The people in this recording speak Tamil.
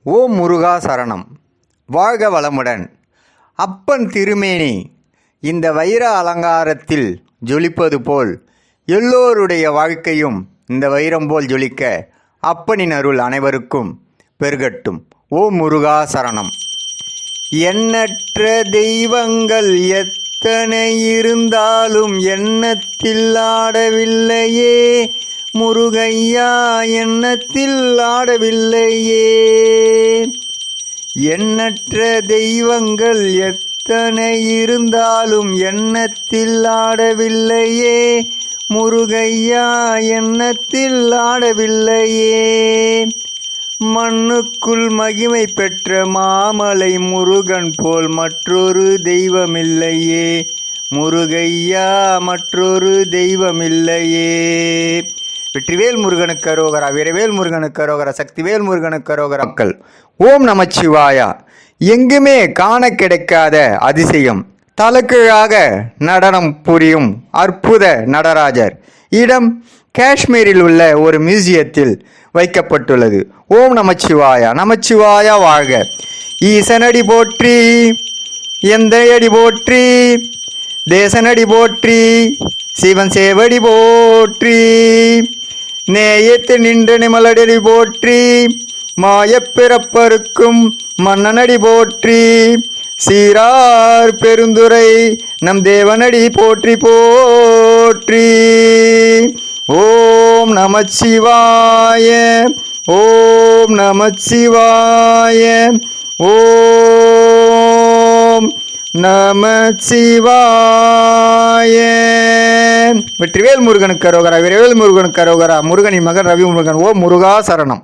ஓம் முருகா சரணம். வாழ்க வளமுடன். அப்பன் திருமேனி இந்த வைர அலங்காரத்தில் ஜொலிப்பது போல் எல்லோருடைய வாழ்க்கையும் இந்த வைரம் போல் ஜொலிக்க அப்பனின் அருள் அனைவருக்கும் பெருகட்டும். ஓம் முருகா சரணம். எண்ணற்ற தெய்வங்கள் எத்தனை இருந்தாலும் எண்ணத்தில் ஆடவில்லையே முருகையா, எண்ணத்தில் ஆடவில்லையே. எண்ணற்ற தெய்வங்கள் எத்தனை இருந்தாலும் எண்ணத்தில் ஆடவில்லையே முருகையா, எண்ணத்தில் ஆடவில்லையே. மண்ணுக்குள் மகிமை பெற்ற மாமலை முருகன் போல் மற்றொரு தெய்வமில்லையே முருகையா, மற்றொரு தெய்வமில்லையே. வெற்றிவேல் முருகனுக்கு அரோகரா, வீரவேல் முருகனுக்கு அரோகரா, சக்திவேல் முருகனுக்கு அரோகரா. மக்கள் ஓம் நமச்சிவாயா. எங்குமே காண கிடைக்காத அதிசயம், தலைகீழாக நடனம் புரியும் அற்புத நடராஜர் இடம் காஷ்மீரில் உள்ள ஒரு மியூசியத்தில் வைக்கப்பட்டுள்ளது. ஓம் நமச்சிவாயா. நமச்சிவாயா வாழ்க. ஈசனடி போற்றி, எந்தையடி போற்றி, தேசனடி போற்றி, சிவன் சேவடி போற்றி, நேயத்து நின்ற நிமலடி போற்றி, மாயப்பிறப்பருக்கும் மன்னனடி போற்றி, சீரார் பெருந்துரை நம் தேவனடி போற்றி போற்றி. ஓம் நமச்சிவாய. ஓம் நமச்சிவாய. ஓம் நமச்சிவாய. வெற்றிவேல் முருகனுக்கு அரோகரா, வீரவேல் முருகனுக்கு அரோகரா. முருகனின் மகன் ரவி முருகன். ஓம் முருகா சரணம்.